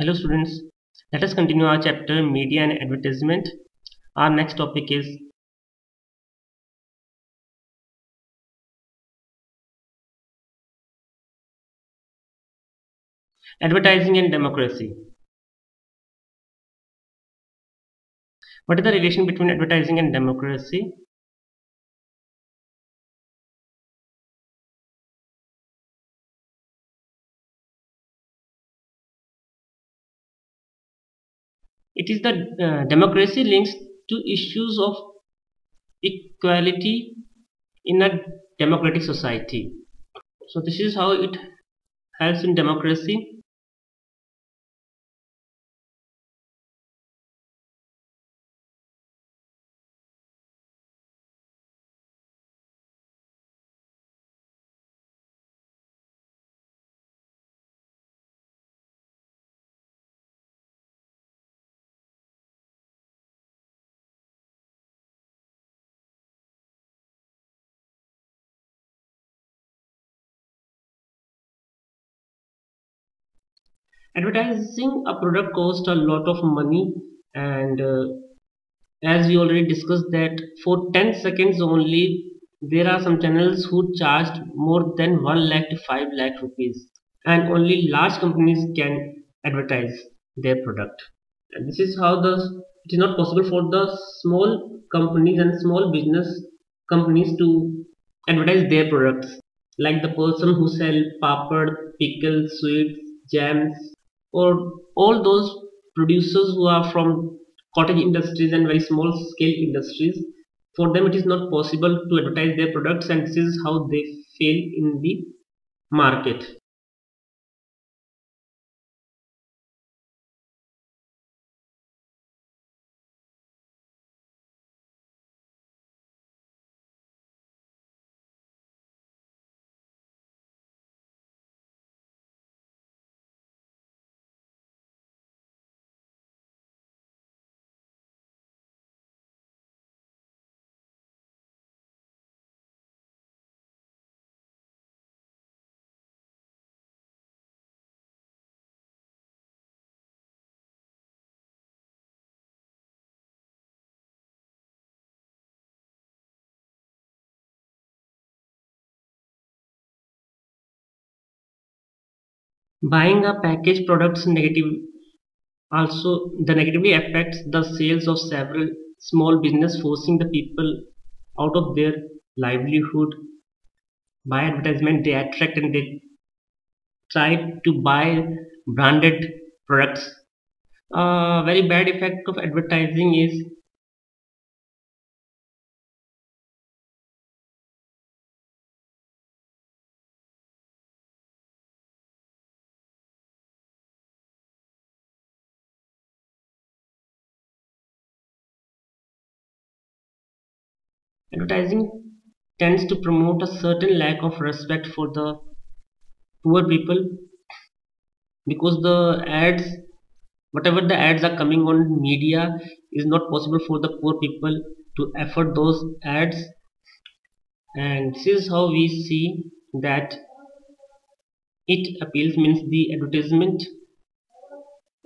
Hello students, let us continue our chapter Media and Advertisement. Our next topic is Advertising and Democracy. What is the relation between advertising and democracy? It is the democracy links to issues of equality in a democratic society. So this is how it helps in democracy. Advertising a product costs a lot of money, and as we already discussed that for 10 seconds only there are some channels who charged more than 1 lakh to 5 lakh rupees, and only large companies can advertise their product. And this is how it is not possible for the small companies and small business companies to advertise their products, like the person who sell papad, pickles, sweets, jams, or all those producers who are from cottage industries and very small scale industries. For them it is not possible to advertise their products, and this is how they fail in the market. Buying a packaged products negatively affects the sales of several small business, forcing the people out of their livelihood. By advertisement they attract and they try to buy branded products. A very bad effect of advertising is advertising tends to promote a certain lack of respect for the poor people, because the ads, whatever the ads are coming on media, is not possible for the poor people to afford those ads. And this is how we see that it appeals, means the advertisement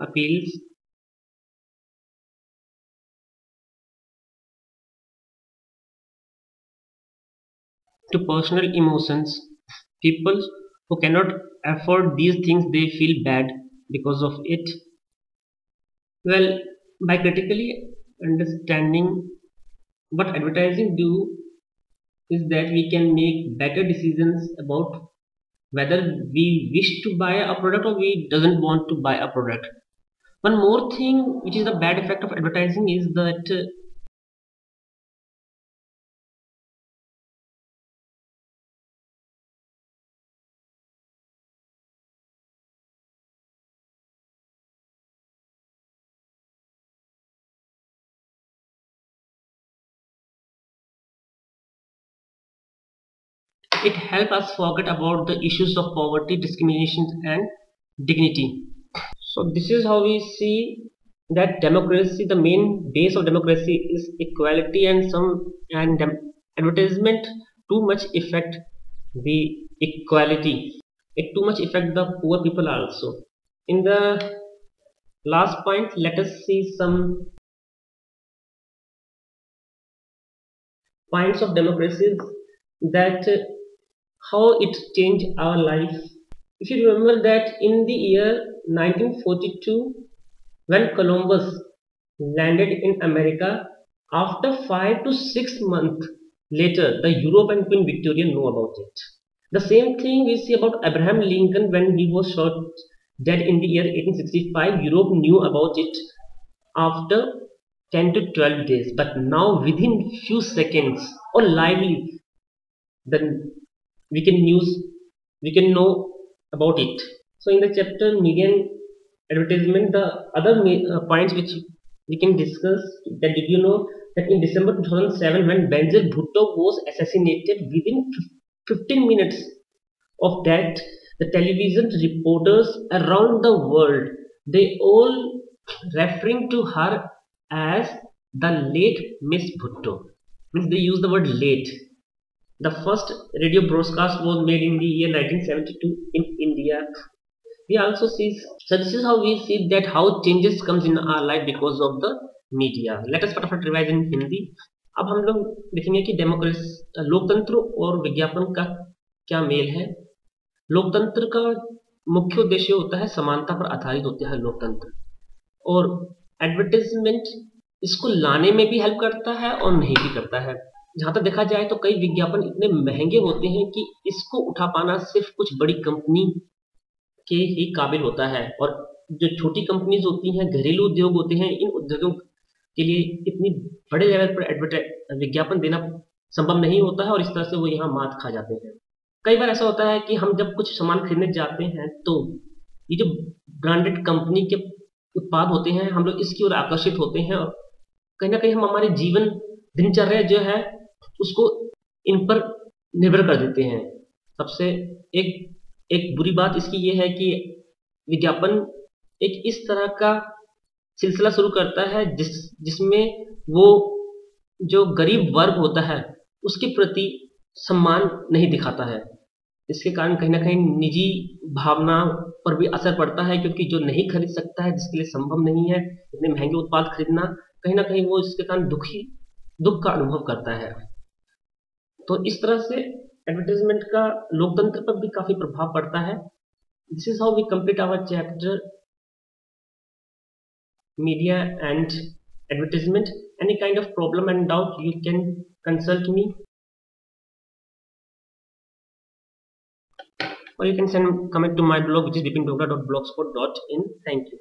appeals to personal emotions. People who cannot afford these things, they feel bad because of it. Well, by critically understanding what advertising do, is that we can make better decisions about whether we wish to buy a product or we doesn't want to buy a product. One more thing which is the bad effect of advertising is that it helps us forget about the issues of poverty, discrimination, and dignity. So this is how we see that democracy, the main base of democracy is equality, and advertisement too much affect the equality. It too much affect the poor people also. In the Last point, let us see some points of democracies that how it changed our life. If you remember that in the year 1942, when Columbus landed in America, after 5 to 6 months later, the European Queen Victoria knew about it. The same thing we see about Abraham Lincoln when he was shot dead in the year 1865. Europe knew about it after 10 to 12 days, but now within few seconds or lively, then we can know about it. So in the chapter media and advertisement, the other points which we can discuss, that did you know that in December 2007, when Benazir Bhutto was assassinated, within 15 minutes of that, the television reporters around the world, they all referring to her as the late Miss Bhutto. Means they use the word late. The first radio broadcast was made in the year 1972 in India. We also see, so this is how we see that how changes comes in our life because of the media. Let us फटाफट revise in Hindi. अब हम लोग देखेंगे कि democracy, लोकतंत्र और विज्ञापन का क्या मेल है. लोकतंत्र का मुख्य उद्देश्य होता है समानता पर आधारित होता है लोकतंत्र, और एडवर्टाइजमेंट इसको लाने में भी हेल्प करता है और नहीं भी करता है. जहां तक देखा जाए तो कई विज्ञापन इतने महंगे होते हैं कि इसको उठा पाना सिर्फ कुछ बड़ी कंपनी के ही काबिल होता है, और जो छोटी कंपनीज होती हैं, घरेलू उद्योग होते हैं, इन उद्योगों के लिए इतनी बड़े लेवल पर विज्ञापन देना संभव नहीं होता है, और इस तरह से वो यहाँ मात खा जाते हैं. कई बार ऐसा होता है कि हम जब कुछ सामान खरीदने जाते हैं तो ये जो ब्रांडेड कंपनी के उत्पाद होते हैं, हम लोग इसकी ओर आकर्षित होते हैं, और कहीं ना कहीं हम हमारे जीवन दिनचर्या जो है उसको इन पर निर्भर कर देते हैं. सबसे एक बुरी बात इसकी ये है कि विज्ञापन एक इस तरह का सिलसिला शुरू करता है जिसमें वो जो गरीब वर्ग होता है उसके प्रति सम्मान नहीं दिखाता है. इसके कारण कहीं ना कहीं निजी भावना पर भी असर पड़ता है, क्योंकि जो नहीं खरीद सकता है, जिसके लिए संभव नहीं है इतने महंगे उत्पाद खरीदना, कहीं ना कहीं वो इसके कारण दुख का अनुभव करता है. तो इस तरह से एडवर्टाइजमेंट का लोकतंत्र पर भी काफी प्रभाव पड़ता है. This is how we complete our chapter media and advertisement. Any kind of problem and doubt, you can consult me, or you can send comment to my blog, which is bipindogla.blogspot.in. Thank you.